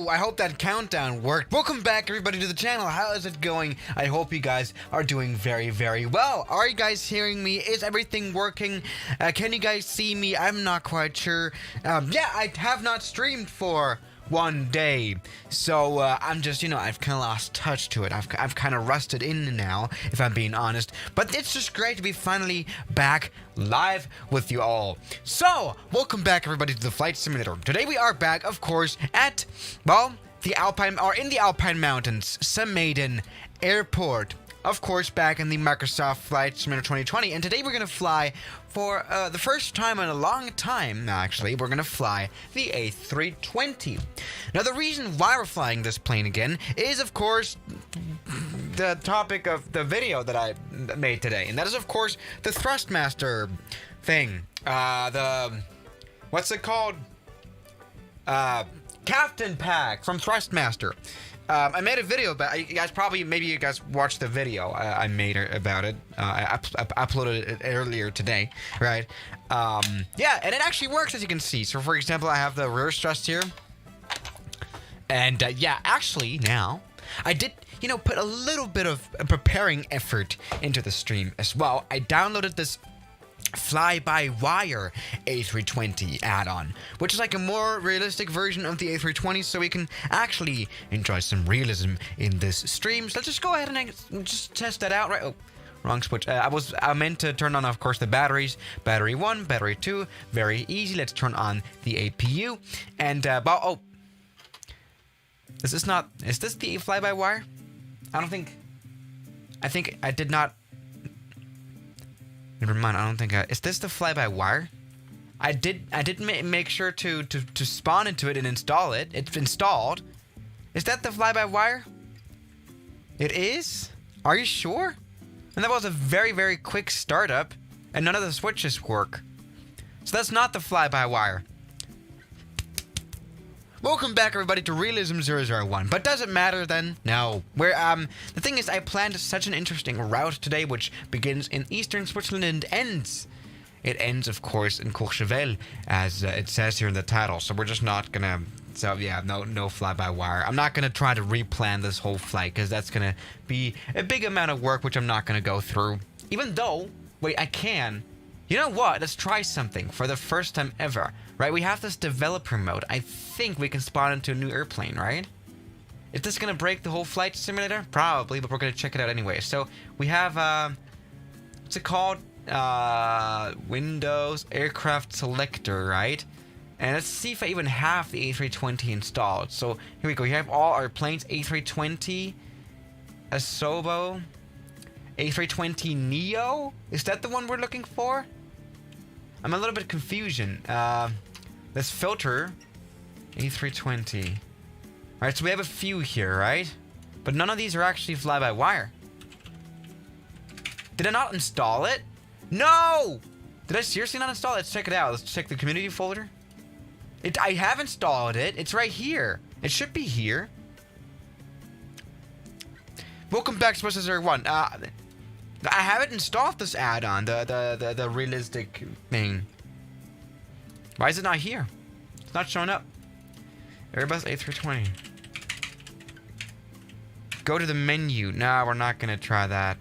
Woo! I hope that countdown worked. Welcome back, everybody, to the channel. How is it going? I hope you guys are doing very, very well. Are you guys hearing me? Is everything working? Can you guys see me? I'm not quite sure. Yeah, I have not streamed for one day, so I'm just, I've kind of lost touch to it. I've kind of rusted in now, if I'm being honest, but it's just great to be finally back live with you all. So welcome back, everybody, to the flight simulator. Today we are back, of course, at, well, in the Alpine Mountains, Samaden Airport. Of course, back in the Microsoft Flight Simulator 2020, and today we're gonna fly for the first time in a long time. Actually, we're gonna fly the A320. Now, the reason why we're flying this plane again is, of course, the topic of the video that I made today, and that is, of course, the Thrustmaster thing. What's it called? Captain Pack from Thrustmaster. I made a video about it. Maybe you guys watched the video I made about it. I uploaded it earlier today, right? Yeah, and it actually works, as you can see. So, for example, I have the reverse thrust here. And, yeah, actually, now, I did, put a little bit of preparing effort into the stream as well. I downloaded this fly-by-wire A320 add-on, which is like a more realistic version of the A320, so we can actually enjoy some realism in this stream. So let's just go ahead and just test that out, right? Oh, wrong switch. I meant to turn on, of course, the batteries. Battery 1, battery 2, very easy. Let's turn on the APU, and is this the fly-by-wire? I think I did not. Never mind, I don't think is this the fly-by-wire? I did make sure to spawn into it and install it. It's installed. Is that the fly-by-wire? It is? Are you sure? And that was a very, very quick startup, and none of the switches work. So that's not the fly-by-wire. Welcome back, everybody, to Realism 001. But does it matter then? No. The thing is, I planned such an interesting route today, which begins in eastern Switzerland and ends. It ends, of course, in Courchevel, as it says here in the title. So we're just not gonna. So yeah, no fly-by-wire. I'm not gonna try to replan this whole flight, because that's gonna be a big amount of work, which I'm not gonna go through. Even though, wait, I can. You know what? Let's try something for the first time ever. Right, we have this developer mode. I think we can spawn into a new airplane, right? Is this gonna break the whole flight simulator? Probably, but we're gonna check it out anyway. So we have, what's it called? Windows Aircraft Selector, right? And let's see if I even have the A320 installed. So here we go. You have all our planes: A320, Asobo, A320 Neo. Is that the one we're looking for? I'm a little bit confusion. Let's filter A320. Alright, so we have a few here, right? But none of these are actually fly-by-wire. Did I not install it? No! Did I seriously not install it? Let's check it out. Let's check the community folder. I have installed it. It's right here. It should be here. Welcome back to Swiss01. I haven't installed this add-on, the realistic thing. Why is it not here? It's not showing up. Airbus A320. Go to the menu. No, we're not gonna try that,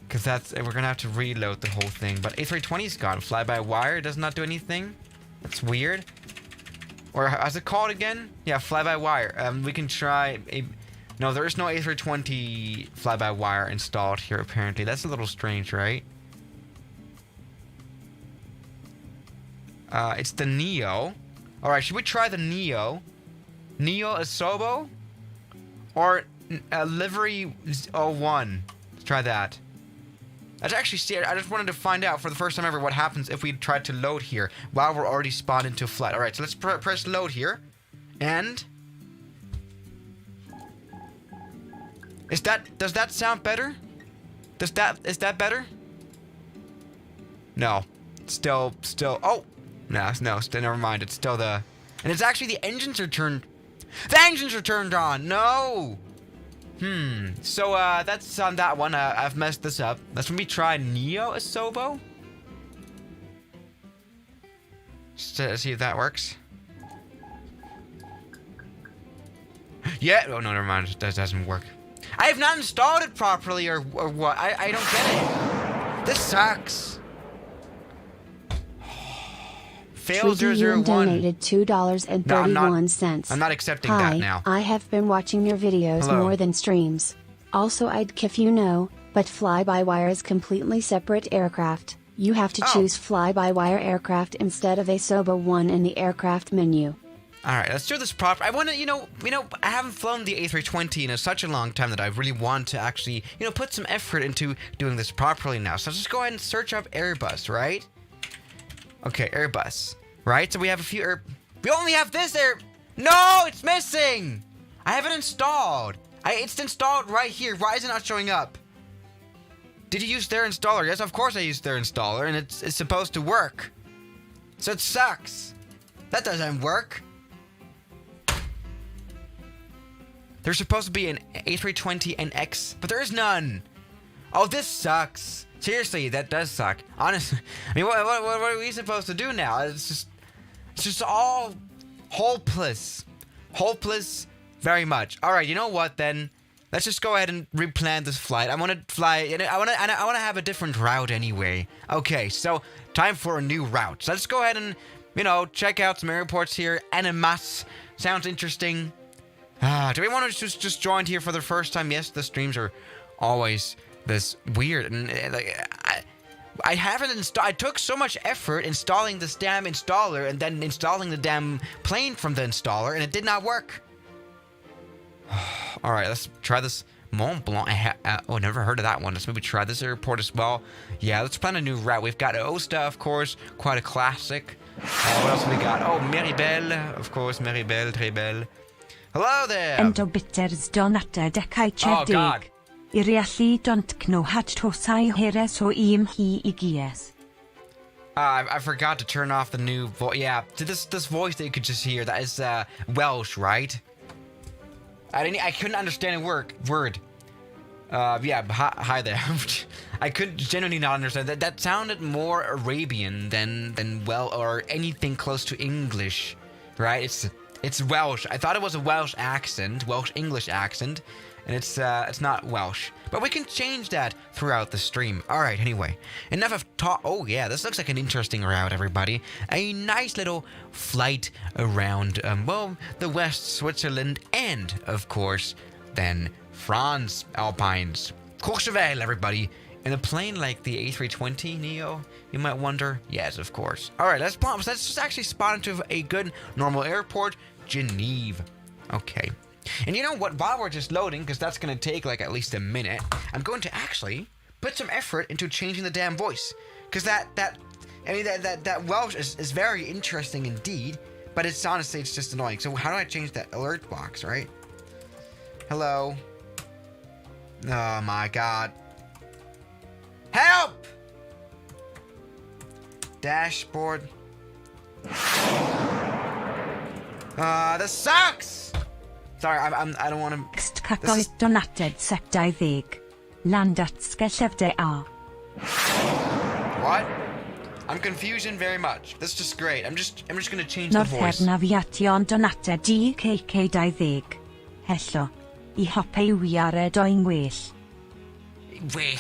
because we're gonna have to reload the whole thing. But A320's gone. Fly-by-wire does not do anything. That's weird. Or how's it called again? Yeah, fly-by-wire. We can try a. No, there is no A320 fly-by-wire installed here, apparently. That's a little strange, right? It's the Neo. Alright, should we try the Neo? Neo Asobo? Or Livery 01? Let's try that. I just wanted to find out for the first time ever what happens if we try to load here while we're already spawned into a flight. Alright, so let's press load here. And... does that sound better? Is that better? No. Still, oh! No, never mind. It's still and it's actually the engines are turned on! No! So, that's on that one. I've messed this up. Let's maybe try Neo Asobo. Just to see if that works. Yeah. Oh, no, never mind. That doesn't work. I have not installed it properly or what? I don't get it. This sucks. Fail 001. Donated $2.31. I'm not accepting that now. I have been watching your videos more than streams. Also, I'd if you know, but fly-by-wire is completely separate aircraft. You have to choose fly-by-wire aircraft instead of a SOBA one in the aircraft menu. Alright, let's do this proper. I want to, you know, I haven't flown the A320 in such a long time that I really want to actually, put some effort into doing this properly now. So let's just go ahead and search up Airbus, right? Okay, Airbus. Right? So we have a few we only have this No, it's missing! I have it installed. It's installed right here. Why is it not showing up? Did you use their installer? Yes, of course I used their installer, and it's supposed to work. So it sucks. That doesn't work. There's supposed to be an A320 NX, but there is none. Oh, this sucks. Seriously, that does suck. Honestly, I mean, what are we supposed to do now? It's just all hopeless. Hopeless very much. All right, you know what then? Let's just go ahead and replan this flight. I want to fly, and I want to have a different route anyway. Okay, so time for a new route. So let's go ahead and, check out some airports here. Animas sounds interesting. Do we want to just join here for the first time? Yes, the streams are always this weird, and I haven't installed. I took so much effort installing this damn installer and then installing the damn plane from the installer, and it did not work. All right, let's try this Mont Blanc. Never heard of that one. Let's maybe try this airport as well. Yeah, let's plan a new route. We've got Osta, of course, quite a classic. What else have we got? Oh, Meribel, of course, Meribel, très belle. Hello there. Endo bitters donata decai chedig. Oh God. Irialli don't kno hat tosai heres o im hi igies. I forgot to turn off the new voice. Yeah, this voice that you could just hear, that is Welsh, right? I couldn't understand a word. Yeah, hi there. I could genuinely not understand that. That sounded more Arabian than or anything close to English, right? It's Welsh. I thought it was a Welsh accent, Welsh English accent, and it's not Welsh. But we can change that throughout the stream. All right, anyway. Enough of talk. Oh, yeah, this looks like an interesting route, everybody. A nice little flight around, the West Switzerland and, of course, then France Alpines. Courchevel, everybody. In a plane like the A320 Neo, you might wonder? Yes, of course. All right, let's just actually spot into a good normal airport, Geneva. Okay. And you know what? While we're just loading, because that's going to take like at least a minute, I'm going to actually put some effort into changing the damn voice. Because that Welsh is very interesting indeed, but it's honestly, it's just annoying. So how do I change that alert box, right? Hello? Oh my God. Help! Dashboard. This sucks! Sorry, I don't want to... Stcagoedd donated secdau ddeg. Landat skellefde a. What? I'm confusion very much. That's just great. I'm just gonna change the voice. Northern donated DKK 20. Hello. I hopeu wi ar y doing well. Wait.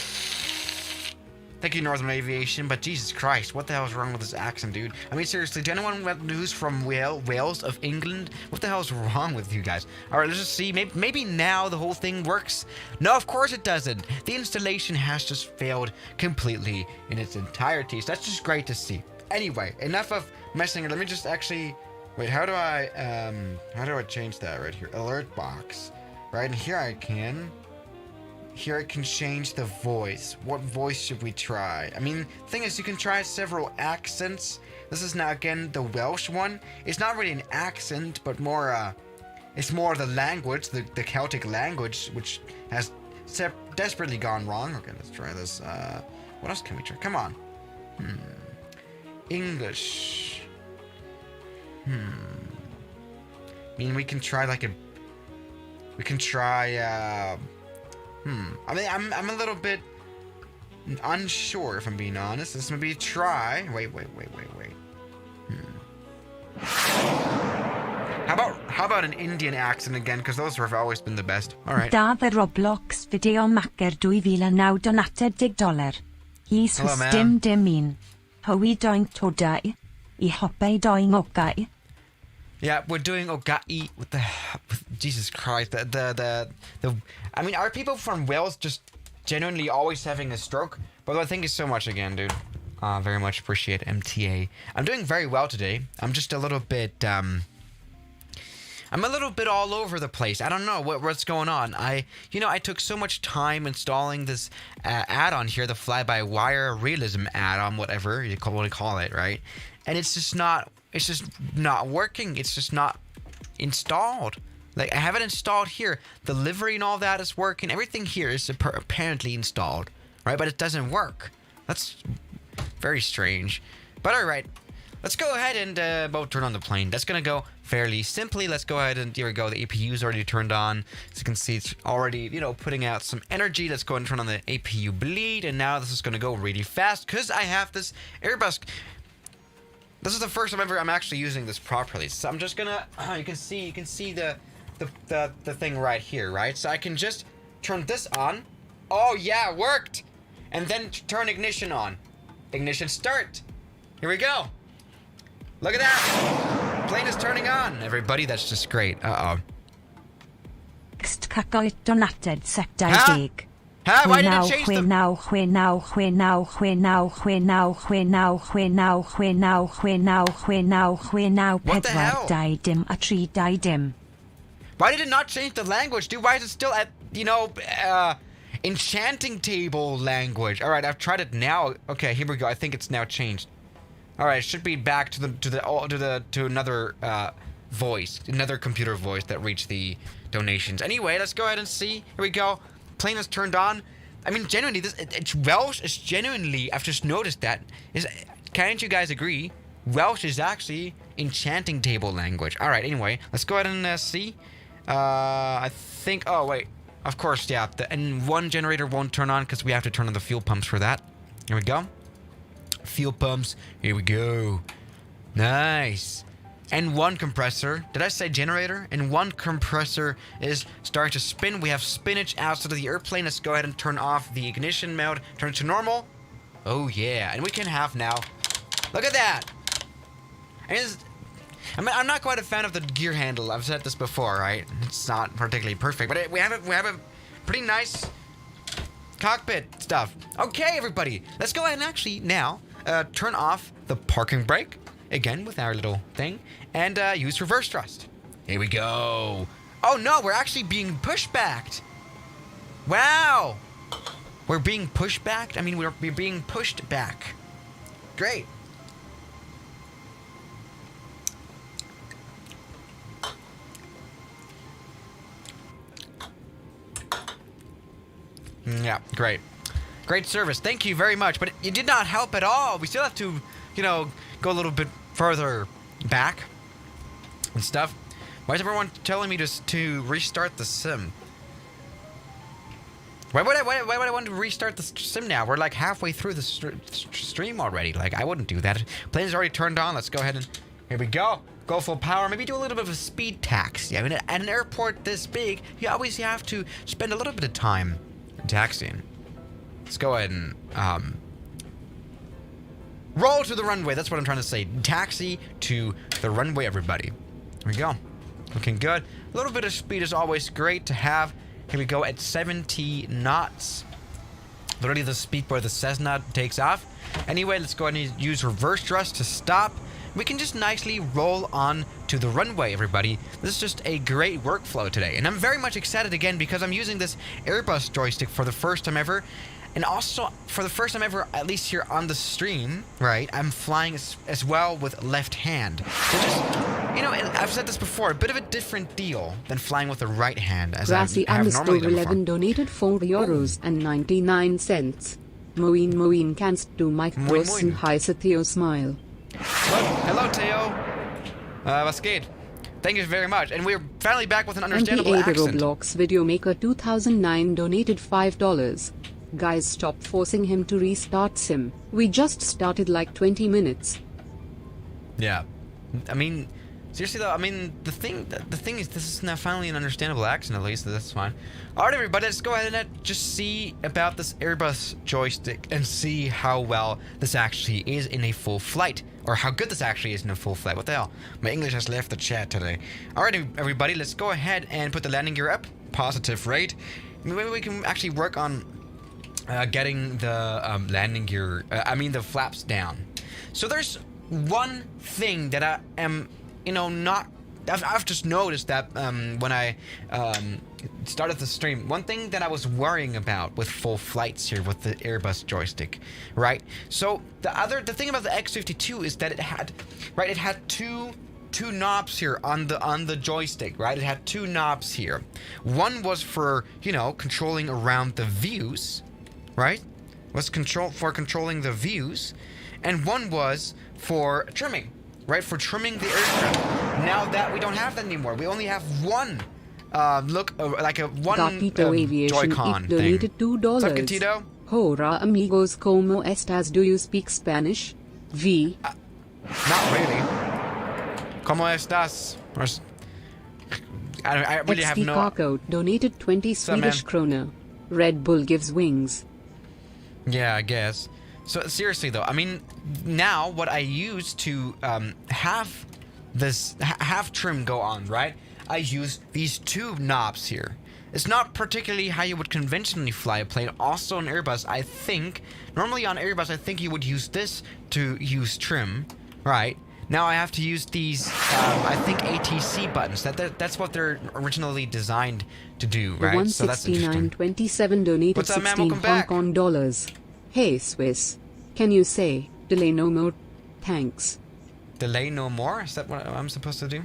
Thank you, Northern Aviation, but Jesus Christ, what the hell is wrong with this accent, dude? I mean, seriously, to anyone who's from Wales of England, what the hell is wrong with you guys? All right, let's just see. Maybe now the whole thing works. No, of course it doesn't. The installation has just failed completely in its entirety, so that's just great to see. Anyway, enough of messing. Let me just actually... Wait, how do I change that right here? Alert box. Right, and here I can... Here I can change the voice. What voice should we try? I mean, the thing is, you can try several accents. This is now, again, the Welsh one. It's not really an accent, but more, it's more the language, the Celtic language, which has desperately gone wrong. Okay, let's try this. What else can we try? Come on. English. I mean, we can try like a... We can try, I mean, I'm a little bit unsure, if I'm being honest. Let's maybe try. Wait. How about an Indian accent again? Because those have always been the best. All right. Dadd y Roblox fideo macer $2,009 donated $10. He's Hello, hos ma'am. dim in. Hwy doing todau. I hopau doing ogai. Yeah, we're doing ogai with the Jesus Christ. The I mean, are people from Wales just genuinely always having a stroke? By the way, thank you so much again, dude. Very much appreciate MTA. I'm doing very well today. I'm just a little bit I'm a little bit all over the place. I don't know what's going on. I took so much time installing this add-on here, the fly-by-wire realism add-on, whatever you call it, right? And it's just not working. It's just not installed. Like, I have it installed here. The livery and all that is working. Everything here is apparently installed, right? But it doesn't work. That's very strange. But all right. Let's go ahead and turn on the plane. That's going to go fairly simply. Let's go ahead and, here we go. The APU is already turned on. As you can see, it's already, putting out some energy. Let's go ahead and turn on the APU bleed. And now this is going to go really fast because I have this Airbus. This is the first time ever I'm actually using this properly. So I'm just going to, you can see the thing right here, right? So I can just turn this on. Oh, yeah, it worked. And then turn ignition on. Ignition start. Here we go. Look at that! Plane is turning on, everybody. That's just great. Uh-oh. Next cagoet donated $7. Huh? Why did it change the... What the hell? Why did it not change the language, dude? Why is it still at, enchanting table language? All right, I've tried it now. Okay, here we go. I think it's now changed. All right, it should be back to another voice, another computer voice that reached the donations. Anyway, let's go ahead and see. Here we go. Plane is turned on. I mean, genuinely, it's Welsh is genuinely. I've just noticed that. Can't you guys agree? Welsh is actually enchanting table language. All right. Anyway, let's go ahead and see. I think. Oh wait. Of course, yeah. The N1 generator won't turn on because we have to turn on the fuel pumps for that. Here we go. Fuel pumps. Here we go. Nice. N1 compressor. Did I say generator? N1 compressor is starting to spin. We have spinach outside of the airplane. Let's go ahead and turn off the ignition mode. Turn it to normal. Oh yeah. And we can have now. Look at that. I'm not quite a fan of the gear handle. I've said this before, right? It's not particularly perfect, but we have a pretty nice cockpit stuff. Okay, everybody. Let's go ahead and actually now turn off the parking brake, again with our little thing, and use reverse thrust. Here we go. Oh no, we're actually being pushed back. Wow. We're being pushed back? I mean, we're being pushed back. Great. Yeah, great. Great service. Thank you very much. But it did not help at all. We still have to, go a little bit further back and stuff. Why is everyone telling me to restart the sim? Why would I want to restart the sim now? We're like halfway through the stream already. Like, I wouldn't do that. Plane's already turned on. Let's go ahead and... Here we go. Go full power. Maybe do a little bit of a speed taxi. I mean, at an airport this big, you always have to spend a little bit of time taxiing. Let's go ahead and roll to the runway. That's what I'm trying to say. Taxi to the runway, everybody. Here we go. Looking good. A little bit of speed is always great to have. Here we go at 70 knots. Literally the speed where the Cessna takes off. Anyway, let's go ahead and use reverse thrust to stop. We can just nicely roll on to the runway, everybody. This is just a great workflow today. And I'm very much excited again because I'm using this Airbus joystick for the first time ever. And also, for the first time ever, at least here on the stream, right, I'm flying as well with left hand. So just, I've said this before, a bit of a different deal than flying with the right hand, as I have normally done before. 11 donated €4.99. Moin kannst du Mike grüßen, heiße Theo Smile. Hello, Theo. Was geht? Thank you very much. And we're finally back with an understandable MPA accent. Roblox Video Maker 2009 donated $5. Guys, stop forcing him to restart sim. We just started like 20 minutes. Yeah. I mean, Seriously though, I mean, the thing is, this is now finally an understandable accent at least, so that's fine. Alright everybody, let's go ahead and just see about this Airbus joystick and see how well this actually is in a full flight. Or how good this actually is in a full flight. What the hell? My English has left the chat today. Alright everybody, let's go ahead and put the landing gear up. Positive rate. Maybe we can actually work on getting the landing gear, the flaps down. So there's one thing that I am, I've just noticed that when I started the stream, one thing that I was worrying about with full flights here with the Airbus joystick, right? So the thing about the X52 is that it had two knobs here on the joystick, right? It had two knobs here. One was for, controlling around the views, right? Was controlling the views, and one was for trimming, right? For trimming the aircraft. Now that we don't have that anymore, we only have one. Like a one Joy-Con thing. Donated $2. What's up, Gatito? Hola amigos, ¿cómo estás? Do you speak Spanish? V. Not really. ¿Cómo estás? I really have no... Kako donated 20 Swedish krona. Red Bull gives wings. Yeah, I guess. So seriously though, I mean, now what I use to have trim go on, right? I use these two knobs here. It's not particularly how you would conventionally fly a plane. Also on Airbus, I think, normally on Airbus, I think you would use this to use trim, right? Now I have to use these, I think ATC buttons. That's what they're originally designed to do, right? So that's interesting. 169.27 donated What's up, man? 16 Welcome Hong back. Kong dollars. Hey Swiss, can you say delay no more? Thanks. Delay no more? Is that what I'm supposed to do?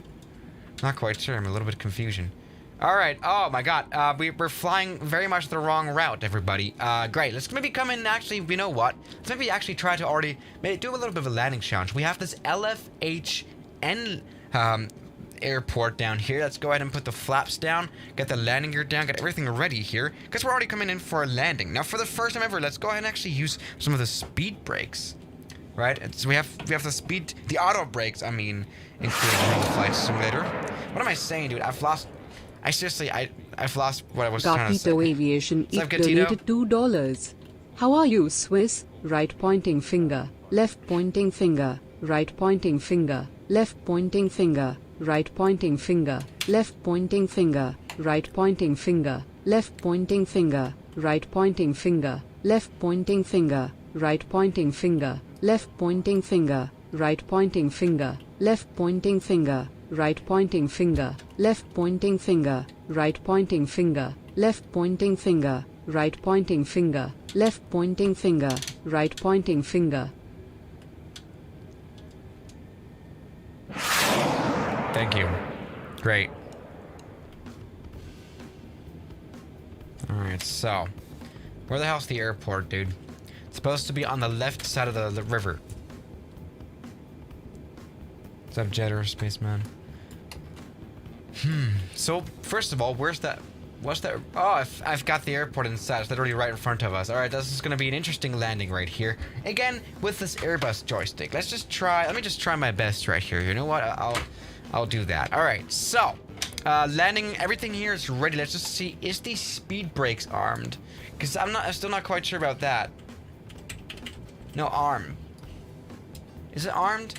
Not quite sure. I'm a little bit confusion. All right. Oh my God. We're flying very much the wrong route, everybody. Great. Let's maybe come in. Actually, you know what? Let's maybe actually try to already maybe do a little bit of a landing challenge. We have this LFHN airport down here. Let's go ahead and put the flaps down, get the landing gear down, get everything ready here, because we're already coming in for a landing. Now, for the first time ever, let's go ahead and actually use some of the speed brakes. Right? So we have the auto brakes, I mean, included in the flight simulator. What am I saying, dude? I've lost what I was trying to say. Gapito Aviation donated $2. How are you, Swiss? Right pointing finger, left pointing finger, right pointing finger, left pointing finger, right pointing finger, left pointing finger, right pointing finger, left pointing finger, right pointing finger, left pointing finger, right pointing finger, left pointing finger, right pointing finger, left pointing finger, right pointing finger, left pointing finger, right pointing finger, left pointing finger, right pointing finger, left pointing finger, right pointing finger. Thank you. Great. Alright, so where the hell's the airport, dude? It's supposed to be on the left side of the river. What's up, Jetter, spaceman? So, first of all, what's that? Oh, I've got the airport inside. It's literally right in front of us. Alright, this is going to be an interesting landing right here. Again, with this Airbus joystick. Let me just try my best right here. You know what? I'll do that. Alright, so, landing, everything here is ready. Let's just see, is the speed brakes armed? Because I'm still not quite sure about that. No, arm. Is it armed?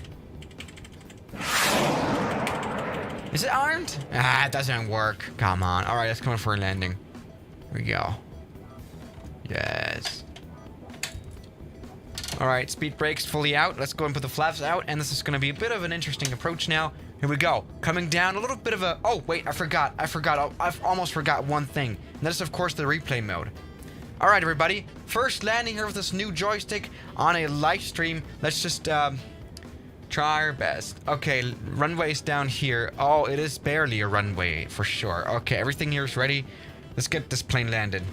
Is it armed? Ah, it doesn't work. Come on. Alright, let's come in for a landing. Here we go. Yes. Alright, speed brakes fully out. Let's go and put the flaps out. And this is going to be a bit of an interesting approach now. Here we go. Coming down, a little bit of a... Oh, wait, I forgot. I've almost forgot one thing. And that is, of course, the replay mode. Alright, everybody. First landing here with this new joystick on a live stream. Let's just... try our best. Okay, runway's down here. Oh, it is barely a runway for sure. Okay, everything here is ready. Let's get this plane landed.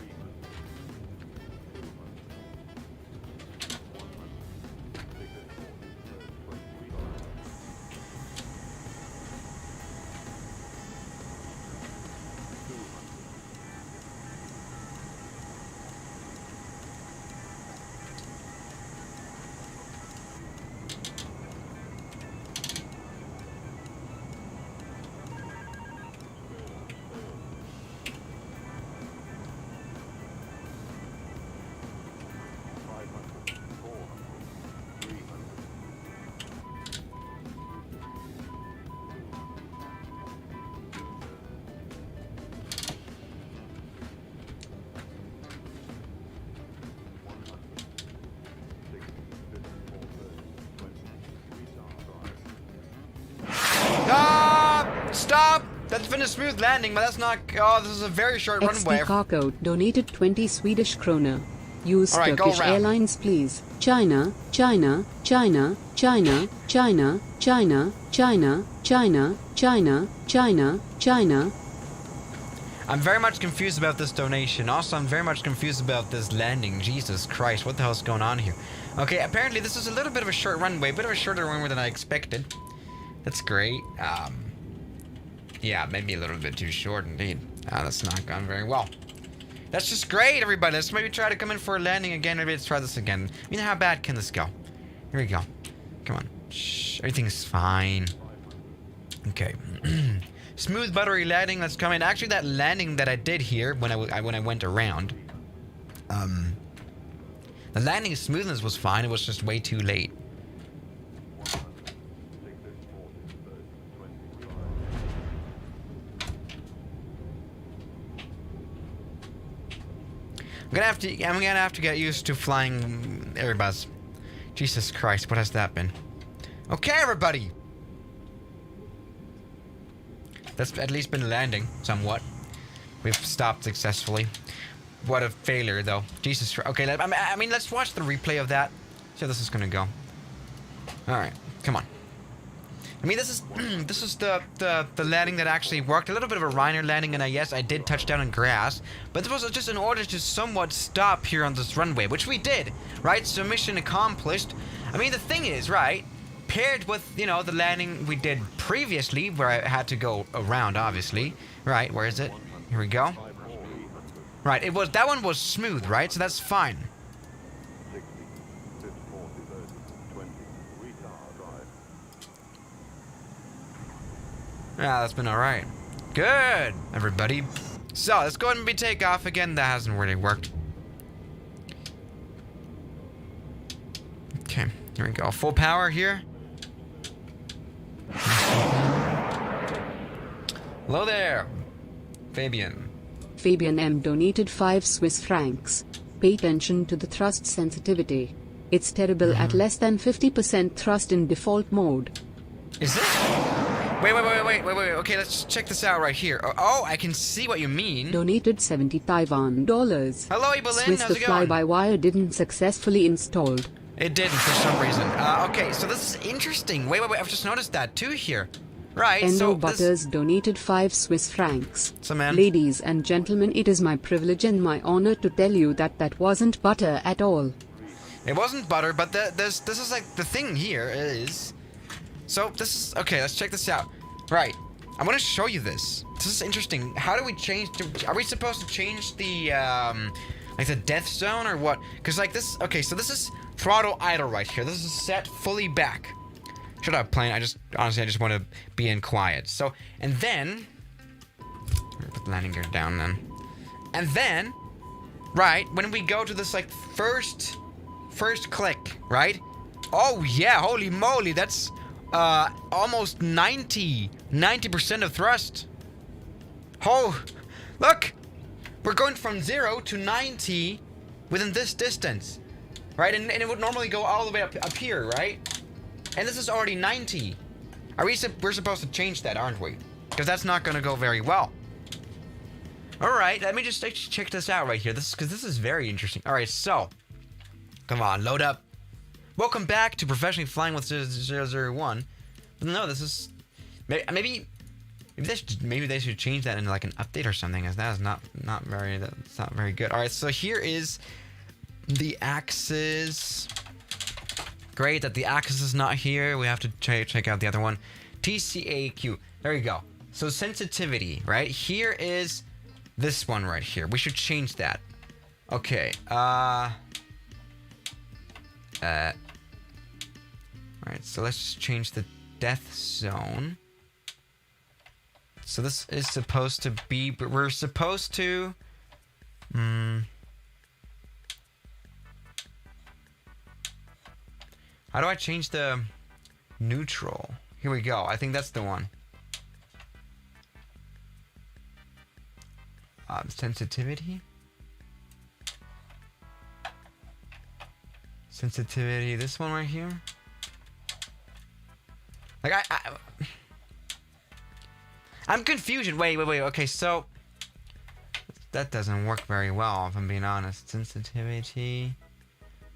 That's been a smooth landing, but that's not... Oh, this is a very short runway. XT Cargo donated 20 Swedish krona. Use All right, Turkish Airlines, please. China, China, China, China, China, China, China, China, China, China, China. I'm very much confused about this donation. Also, I'm very much confused about this landing. Jesus Christ, what the hell's going on here? Okay, apparently this is a little bit of a short runway, a bit of a shorter runway than I expected. That's great. Yeah, maybe a little bit too short indeed. That's not gone very well. That's just great, everybody. Let's maybe try to come in for a landing again. Maybe let's try this again. I mean, how bad can this go? Here we go. Come on. Shh, everything's fine. Okay. Smooth buttery landing. Let's come in. Actually, that landing that I did here when I went around, the landing smoothness was fine. It was just way too late. I'm gonna have to get used to flying Airbus. Jesus Christ, what has that been? Okay, everybody. That's at least been landing somewhat. We've stopped successfully. What a failure, though. Jesus Christ. Okay, I mean, let's watch the replay of that. See how this is gonna go. All right, come on. I mean, this is the landing that actually worked. A little bit of a Reiner landing, and yes, I did touch down in grass. But this was just in order to somewhat stop here on this runway, which we did, right? So mission accomplished. I mean, the thing is, right? Paired with, you know, the landing we did previously, where I had to go around, obviously. Right, where is it? Here we go. Right, that one was smooth, right? So that's fine. Yeah, that's been alright. Good, everybody. So, let's go ahead and take off again. That hasn't really worked. Okay, here we go. Full power here. Hello there, Fabian. Fabian M donated 5 Swiss francs. Pay attention to the thrust sensitivity. It's terrible at less than 50% thrust in default mode. Is it? Wait. Okay, let's check this out right here. Oh, I can see what you mean. Donated 70 Taiwan dollars. Hello, Evelyn. Swiss, how's the it going? fly-by-wire didn't successfully installed. It didn't for some reason. Okay, so this is interesting. Wait. I've just noticed that too here. Right, Endo so Butters donated 5 Swiss francs. So, man. Ladies and gentlemen, it is my privilege and my honor to tell you that wasn't butter at all. It wasn't butter, but this is like the thing here is. So this is okay. Let's check this out. Right, I want to show you this. This is interesting. How do we change? Are we supposed to change the like the death zone or what? Because like this. Okay, so this is throttle idle right here. This is set fully back. Shut up, plane. Honestly, I just want to be in quiet. So, and then put the landing gear down then. And then, right, when we go to this like first click, right? Oh yeah, holy moly, that's almost 90% of thrust. Oh, look, we're going from 0 to 90 within this distance, right? And it would normally go all the way up here, right? And this is already 90. We're supposed to change that, aren't we? Because that's not going to go very well. All right, let me just check this out right here. Because this is very interesting. All right, so come on, load up. Welcome back to Professionally Flying with 001. But no, this is maybe they should change that into like an update or something, as that is not very good. All right, so here is the axis. Great that the axis is not here. We have to check out the other one. TCAQ. There you go. So sensitivity, right? Here is this one right here. We should change that. Okay. Alright, so let's just change the death zone. So this is supposed to be, but we're supposed to how do I change the neutral? Here we go. I think that's the one. Sensitivity. Sensitivity. This one right here. I'm confused. Wait. Okay, so that doesn't work very well, if I'm being honest. Sensitivity.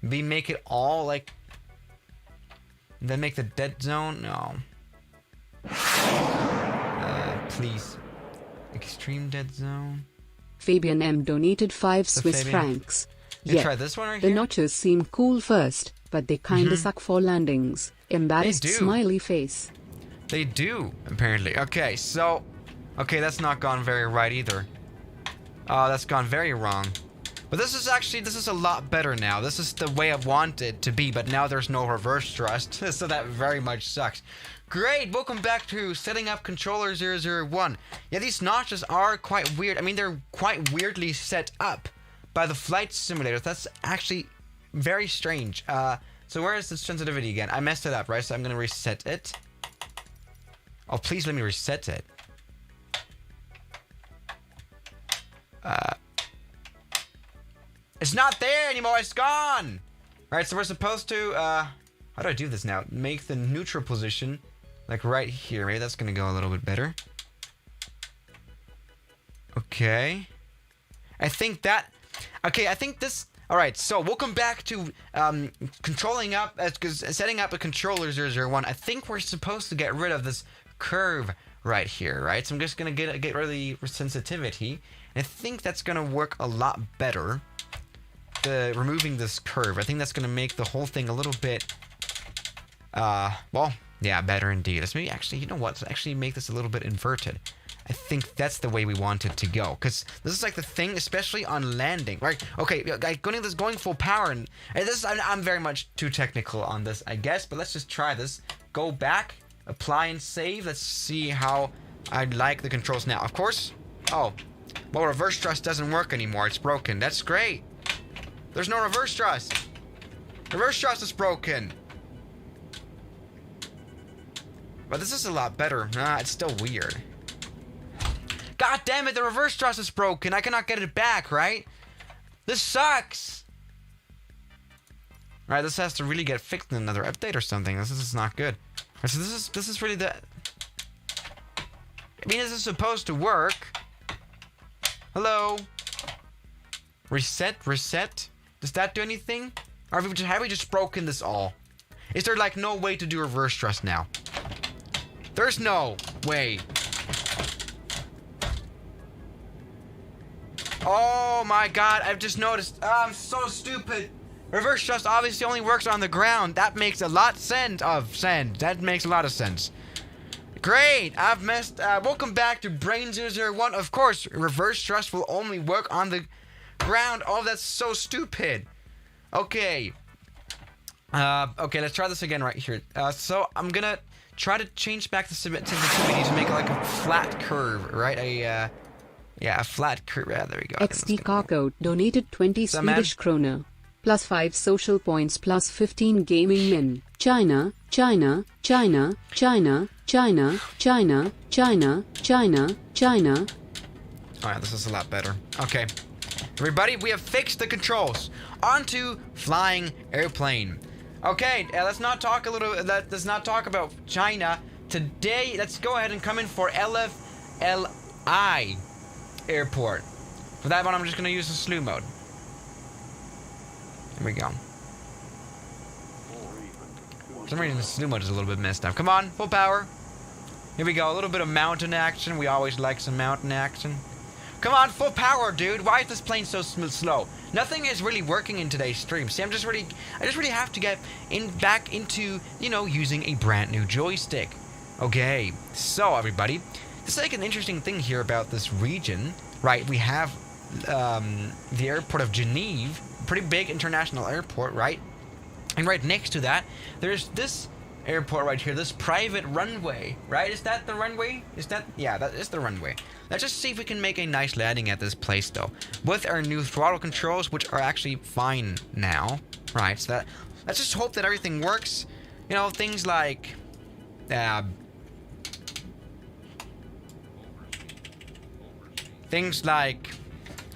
Make it all like. Then make the dead zone. No. Please. Extreme dead zone. Fabian M donated 5 Swiss francs. Yeah. Try this one right the here. notches seem cool first, but they kinda suck for landings. Embarrassed smiley face. They do, apparently. Okay, so... Okay, that's not gone very right either. That's gone very wrong. But this is a lot better now. This is the way I want it to be, but now there's no reverse thrust, so that very much sucks. Great, welcome back to setting up controller 001. Yeah, these notches are quite weird. I mean, they're quite weirdly set up by the flight simulators. That's actually very strange. So where is the sensitivity again? I messed it up, right? So I'm gonna reset it. Oh, please let me reset it. It's not there anymore, it's gone! Alright, so we're supposed to, how do I do this now? Make the neutral position, like right here. Maybe that's gonna go a little bit better. Okay. I think this... Alright, so welcome back to setting up a controller 001. I think we're supposed to get rid of this curve right here, right? So I'm just gonna get rid of the sensitivity. And I think that's gonna work a lot better. Removing this curve. I think that's gonna make the whole thing a little bit well, yeah, better indeed. Let's maybe actually, you know what? Let's actually make this a little bit inverted. I think that's the way we want it to go, because this is like the thing, especially on landing, right? Okay, going full power, and I'm very much too technical on this, I guess, but let's just try this. Go back, apply and save. Let's see how I like the controls now. Of course, well, reverse thrust doesn't work anymore. It's broken. That's great. There's no reverse thrust. Reverse thrust is broken. But this is a lot better. It's still weird. God damn it, the reverse thrust is broken. I cannot get it back, right? This sucks. Right, this has to really get fixed in another update or something. This is not good. Right, so this is really the... I mean, this is supposed to work. Hello? Reset? Does that do anything? Or have we just broken this all? Is there like no way to do reverse thrust now? There's no way. Oh my god, I've just noticed. I'm so stupid. Reverse thrust obviously only works on the ground. That makes a lot That makes a lot of sense. Great, I've messed. Welcome back to Brain 001. Of course, reverse thrust will only work on the ground. Oh, that's so stupid. Okay. Okay, let's try this again right here. So I'm gonna try to change back the sensitivity to make it like a flat curve, right? A flat curve. Yeah, there we go. XT Cargo donated 20 Swedish krona. Plus 5 social points plus 15 gaming min. China. Alright, this is a lot better. Okay. Everybody, we have fixed the controls. On to flying airplane. Okay, let's not talk about China. Today, let's go ahead and come in for LFLI airport. For that one, I'm just gonna use the slew mode. There we go. For some reason, the slew mode is a little bit messed up. Come on, full power. Here we go, a little bit of mountain action. We always like some mountain action. Come on, full power, dude. Why is this plane so slow? Nothing is really working in today's stream. See, I just really have to get back into, using a brand new joystick. Okay, so everybody, this is like an interesting thing here about this region, right? We have the airport of Geneva, pretty big international airport, right? And right next to that, there's this airport right here, this private runway, right? Is that the runway? Yeah, that is the runway. Let's just see if we can make a nice landing at this place, though, with our new throttle controls, which are actually fine now, right? So let's just hope that everything works. Things like,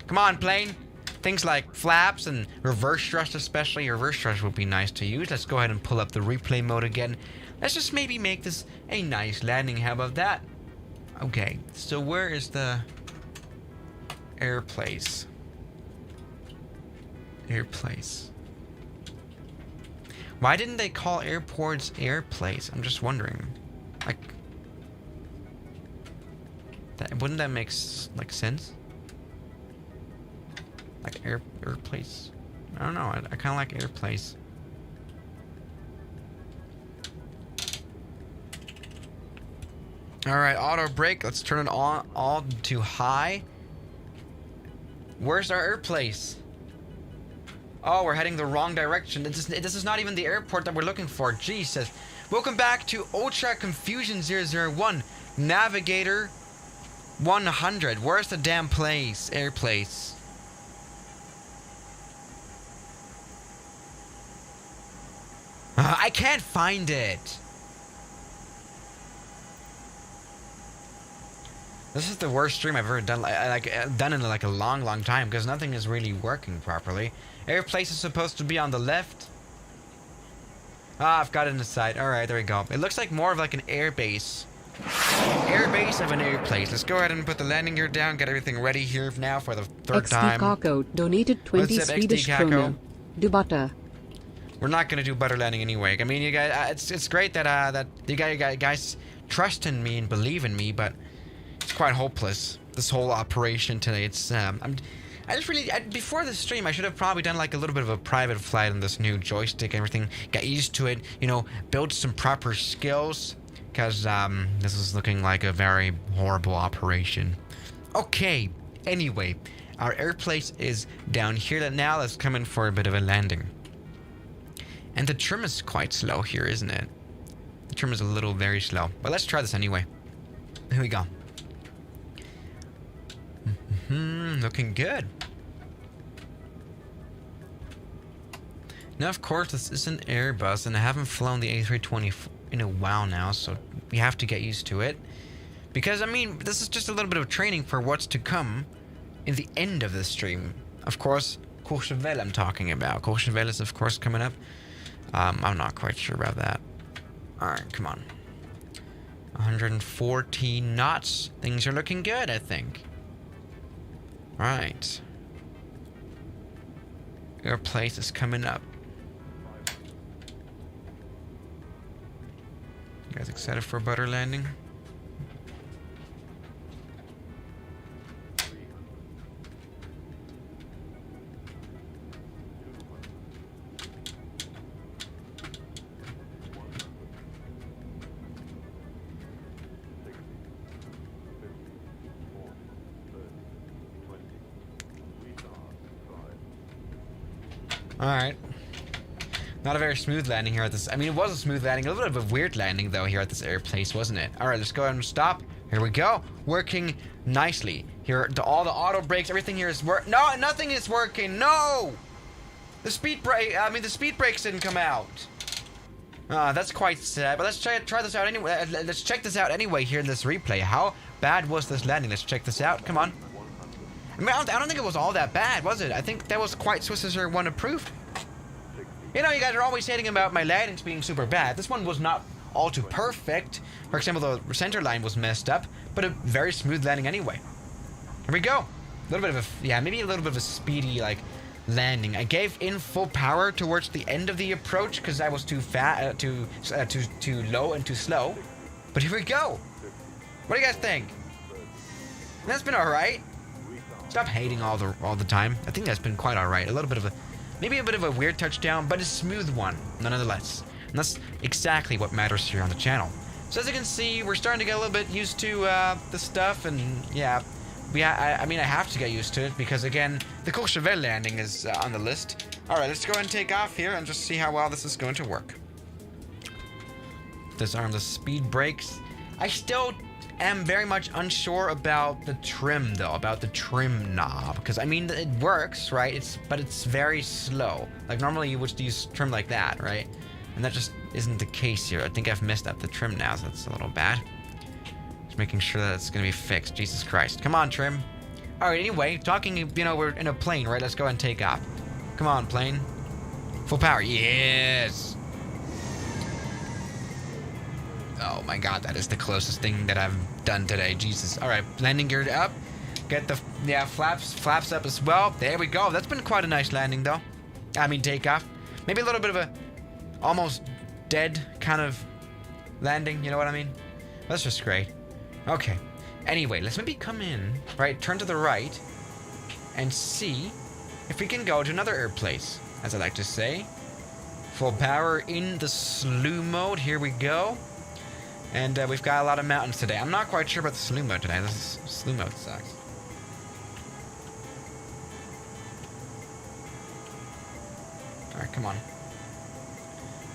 come on, plane. Things like flaps and reverse thrust, especially. Reverse thrust would be nice to use. Let's go ahead and pull up the replay mode again. Let's just maybe make this a nice landing. How about that? Okay, so where is the air place? Air place. Why didn't they call airports air place? I'm just wondering. Like, wouldn't that make like sense? Like air place. I don't know. I kind of like air place. All right, auto brake. Let's turn it on all to high. Where's our air place? Oh, we're heading the wrong direction. This is not even the airport that we're looking for. Jesus. Welcome back to Ultra Confusion 001. Navigator 100. Where's the damn place? Air place. I can't find it. This is the worst stream I've ever done. Done in like a long time because nothing is really working properly. Air place is supposed to be on the left. Ah, I've got it in the side. All right, there we go. It looks like more of like an air base. Air base of an air place. Let's go ahead and put the landing gear down. Get everything ready here now for the third time. XD donated 20 Swedish krona. Do butter. We're not gonna do butter landing anyway. I mean, you guys, it's great that that you guys trust in me and believe in me, but it's quite hopeless. This whole operation today. It's before the stream, I should have probably done like a little bit of a private flight on this new joystick and everything. Got used to it, you know, build some proper skills, because this is looking like a very horrible operation. Okay, anyway, our air place is down here now. Let's come in for a bit of a landing. And the trim is quite slow here, isn't it? The trim is a little very slow, but let's try this anyway. Here we go. Looking good. Now, of course, this is an Airbus, and I haven't flown the A320 in a while now, so we have to get used to it. Because, I mean, this is just a little bit of training for what's to come in the end of the stream. Of course, courchevel I'm talking about. Courchevel is, of course, coming up. I'm not quite sure about that. Alright, come on. 114 knots. Things are looking good, I think. Right. Your place is coming up. You guys excited for a butter landing? Alright. Not a very smooth landing here at this. I mean, it was a smooth landing. A little bit of a weird landing, though, here at this air place, wasn't it? Alright, let's go ahead and stop. Here we go. Working nicely. Here, all the auto brakes, everything here is No, nothing is working. No! The speed brakes didn't come out. That's quite sad. But let's try this out anyway. Let's check this out anyway here in this replay. How bad was this landing? Let's check this out. Come on. I mean, I don't think it was all that bad, was it? I think that was quite Swiss 1 approved. You know, you guys are always hating about my landings being super bad. This one was not all too perfect. For example, the center line was messed up, but a very smooth landing anyway. Here we go. A little bit of maybe a little bit of a speedy, like, landing. I gave in full power towards the end of the approach because I was too too low and too slow. But here we go. What do you guys think? That's been all right. Stop hating all the time. I think that's been quite all right. Maybe a bit of a weird touchdown, but a smooth one, nonetheless. And that's exactly what matters here on the channel. So as you can see, we're starting to get a little bit used to the stuff, and yeah, I mean, I have to get used to it because, again, the courchevel landing is on the list. All right, let's go ahead and take off here and just see how well this is going to work. Disarm the speed brakes. I still am very much unsure about the trim, though, about the trim knob, because I mean, it works, right? But it's very slow. Like, normally you would use trim like that, right? And that just isn't the case here. I think I've messed up the trim now, so that's a little bad. Just making sure that it's gonna be fixed. Jesus Christ. Come on, trim. All right, anyway, talking, you know, we're in a plane, right? Let's go ahead and take off. Come on, plane. Full power. Yes. Oh my god, that is the closest thing that I've done today. Jesus. Alright, landing gear up. Get the, yeah, flaps up as well. There we go. That's been quite a nice landing, though. I mean, takeoff. Maybe a little bit of a almost dead kind of landing, you know what I mean? That's just great. Okay. Anyway, let's maybe come in, right, turn to the right, and see if we can go to another air place, as I like to say. Full power in the slew mode. Here we go. And we've got a lot of mountains today. I'm not quite sure about the slew mode today. This slew mode sucks. Alright, come on.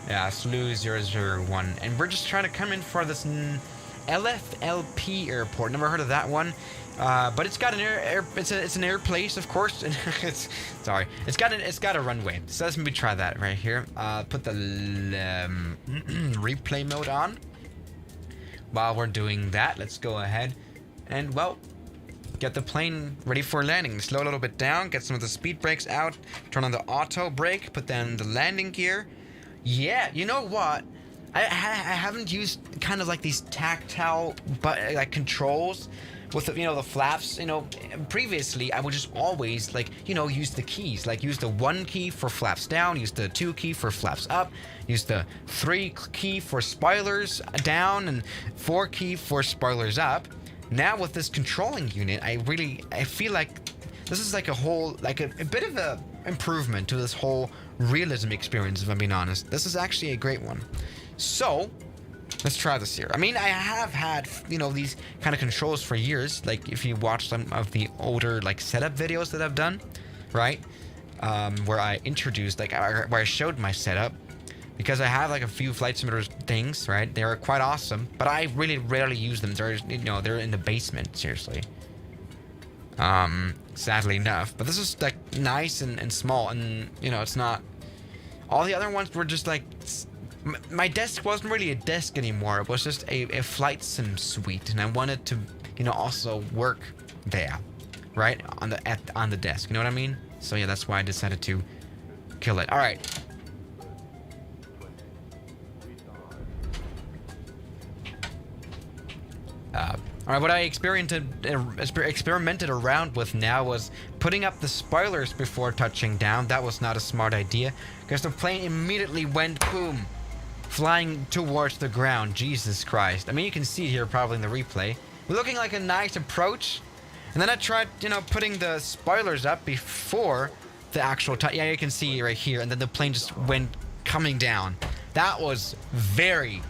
Yeah, slew 001. And we're just trying to come in for this LFLP airport. Never heard of that one. But it's got an it's an air place, of course. It's got a runway. So let's maybe try that right here. Put the replay mode on. While we're doing that, let's go ahead and, well, get the plane ready for landing. Slow a little bit down, get some of the speed brakes out, turn on the auto brake, put down the landing gear. Yeah, you know what? I haven't used kind of like these tactile like controls with the, the flaps. Previously I would just always use the keys, like use the 1 key for flaps down, use the 2 key for flaps up, use the 3 key for spoilers down, and 4 key for spoilers up. Now with this controlling unit, I feel like this is like a bit of a improvement to this whole realism experience, if I'm being honest. This is actually a great one. So let's try this here. I mean, I have had, these kind of controls for years. Like, if you watch some of the older, setup videos that I've done, right? Where I introduced, where I showed my setup. Because I have, a few Flight Simulator things, right? They are quite awesome. But I really rarely use them. They're in the basement, seriously. Sadly enough. But this is, nice and small. And, it's not... All the other ones were just, my desk wasn't really a desk anymore. It was just a flight sim suite, and I wanted to, also work there, right, on the desk. You know what I mean? So yeah, that's why I decided to kill it. All right. All right. What I experimented around with now was putting up the spoilers before touching down. That was not a smart idea because the plane immediately went boom. Flying towards the ground. Jesus Christ. I mean, you can see here probably in the replay. We're looking like a nice approach. And then I tried, putting the spoilers up before the actual time. Yeah, you can see right here. And then the plane just went coming down. That was very,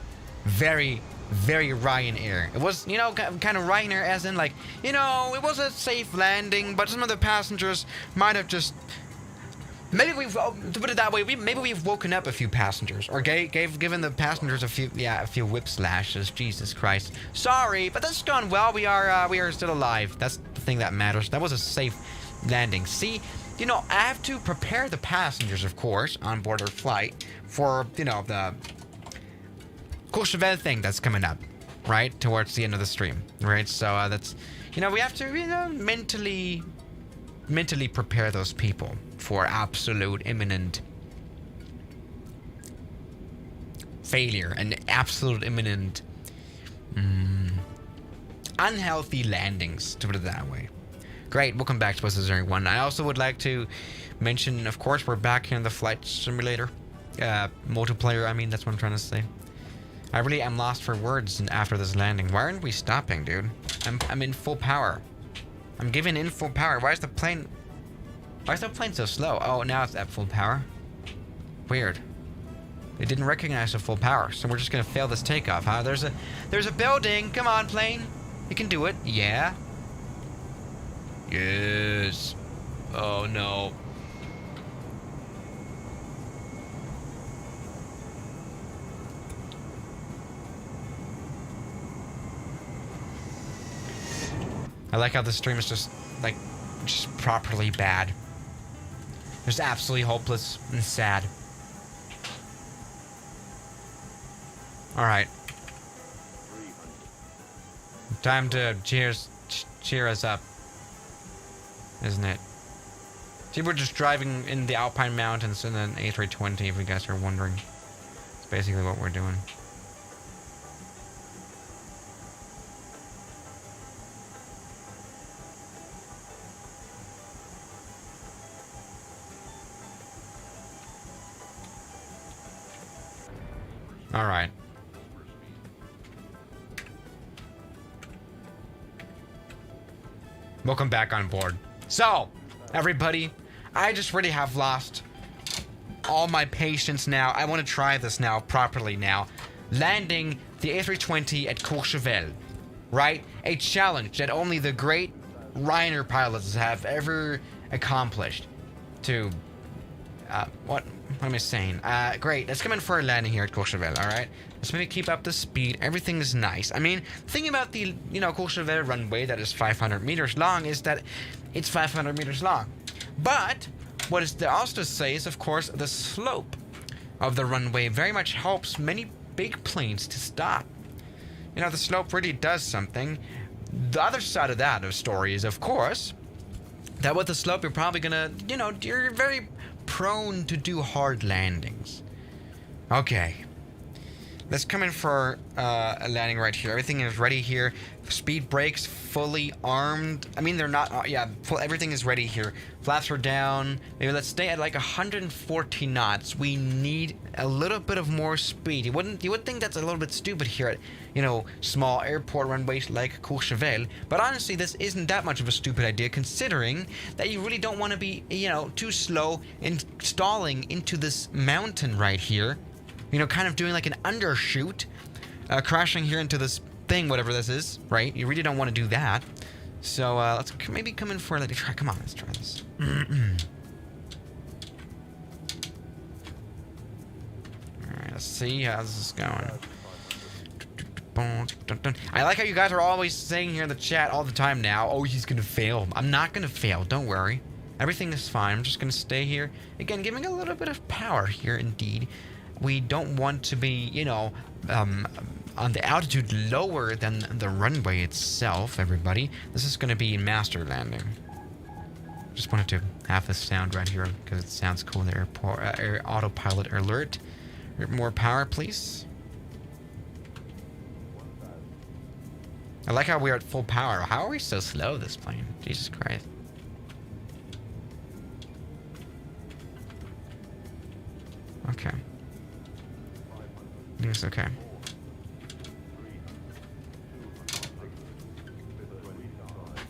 very, very Ryanair. It was, kind of Ryanair as in it was a safe landing, but some of the passengers might have just... Maybe to put it that way, maybe we've woken up a few passengers, or given the passengers a few whip slashes. Jesus Christ. Sorry, but that's gone well. We are still alive. That's the thing that matters. That was a safe landing. See, I have to prepare the passengers, of course, on board our flight for, the courchevel thing that's coming up, right, towards the end of the stream, right? So that's, we have to, mentally prepare those people for absolute imminent failure and absolute imminent unhealthy landings, to put it that way. Great, welcome back to West 01. I also would like to mention, of course, we're back here in the Flight Simulator multiplayer. I mean, that's what I'm trying to say. I really am lost for words after this landing. Why aren't we stopping, dude? I'm in full power. I'm giving in full power. Why is the plane so slow? Oh, now it's at full power. Weird. It didn't recognize the full power, so we're just gonna fail this takeoff, huh? There's a building. Come on, plane. You can do it. Yeah. Yes. Oh no. I like how the stream is just properly bad. Just absolutely hopeless and sad. Alright. Time to cheer us up. Isn't it? See, we're just driving in the Alpine Mountains in an a320, if you guys are wondering. That's basically what we're doing. All right. Welcome back on board. So, everybody, I just really have lost all my patience now. I want to try this now properly now. Landing the A320 at Courchevel, right? A challenge that only the great Ryanair pilots have ever accomplished. To, what am I saying? Great, let's come in for a landing here at Courchevel, alright? Let's maybe keep up the speed. Everything is nice. I mean, thinking about the, Courchevel runway that is 500 meters long is that it's 500 meters long. But what is there also to say is, of course, the slope of the runway very much helps many big planes to stop. The slope really does something. The other side of that story is, of course, that with the slope, you're probably gonna, you're very prone to do hard landings. Okay. Let's come in for a landing right here. Everything is ready here. Speed brakes fully armed. I mean, they're not, everything is ready here. Flaps are down. Maybe let's stay at like 140 knots. We need a little bit of more speed. You would think that's a little bit stupid here at, small airport runways like Courchevel. But honestly, this isn't that much of a stupid idea, considering that you really don't want to be, too slow in stalling into this mountain right here. Kind of doing like an undershoot, crashing here into this thing, whatever this is, right? You really don't want to do that. So let's maybe come in for a try. Come on, let's try this. Alright, let's see how this is going. I like how you guys are always saying here in the chat all the time now, oh, he's gonna fail. I'm not gonna fail, don't worry. Everything is fine. I'm just gonna stay here. Again, giving a little bit of power here indeed. We don't want to be, on the altitude lower than the runway itself, everybody. This is going to be master landing. Just wanted to have this sound right here because it sounds cool in the airport. Autopilot alert. More power, please. I like how we're at full power. How are we so slow, this plane? Jesus Christ. Okay. I think it's okay.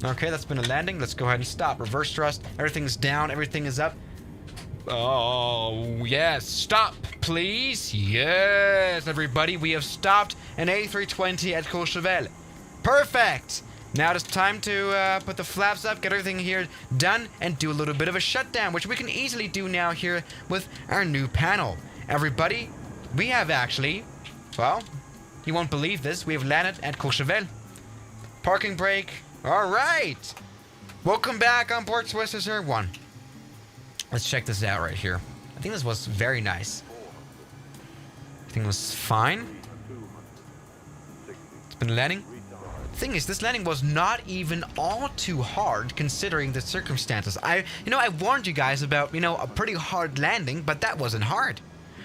Okay, that's been a landing. Let's go ahead and stop. Reverse thrust. Everything's down. Everything is up. Oh, yes. Stop, please. Yes, everybody. We have stopped an A320 at Courchevel. Perfect. Now it's time to put the flaps up, get everything here done, and do a little bit of a shutdown, which we can easily do now here with our new panel. Everybody, we have actually, well, you won't believe this, we have landed at Courchevel. Parking brake. All right. Welcome back on board Swiss Air 1. Let's check this out right here. I think this was very nice. Everything was fine. It's been landing. The thing is, this landing was not even all too hard considering the circumstances. I warned you guys about, a pretty hard landing, but that wasn't hard.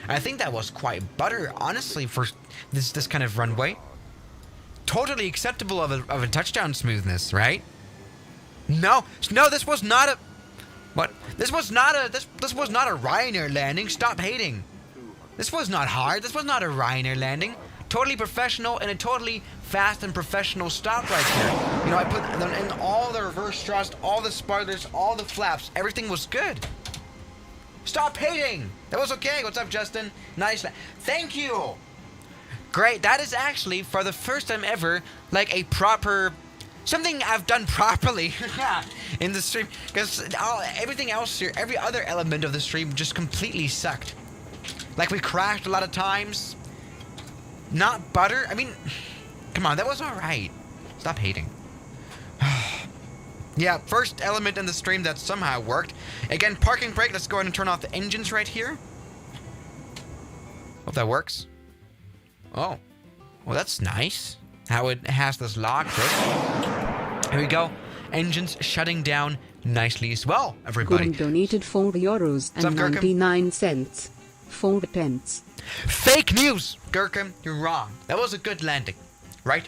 I think that was quite butter, honestly, for this kind of runway. Totally acceptable of a touchdown smoothness, right? No, this was not a... What? This was not a Ryanair landing. Stop hating. This was not hard. This was not a Ryanair landing. Totally professional and a totally fast and professional stop right here. I put in all the reverse thrust, all the spoilers, all the flaps. Everything was good. Stop hating. That was okay. What's up, Justin? Nice. Thank you. Great. That is actually, for the first time ever, like a proper... something I've done properly in the stream. Because everything else here, every other element of the stream just completely sucked. Like, we crashed a lot of times. Not butter. I mean, come on, that was alright. Stop hating. Yeah, first element in the stream that somehow worked. Again, parking brake. Let's go ahead and turn off the engines right here. Hope that works. Oh. Well, that's nice. How it has this lock. Here we go. Engines shutting down nicely as well, everybody. Gordon donated $4.99. 4 pence. Fake news! Gurkha, you're wrong. That was a good landing, right?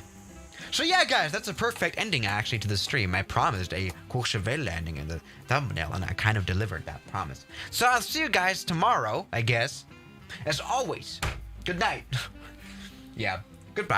So yeah, guys, that's a perfect ending, actually, to the stream. I promised a Courchevel landing in the thumbnail, and I kind of delivered that promise. So I'll see you guys tomorrow, I guess. As always, good night. Yeah,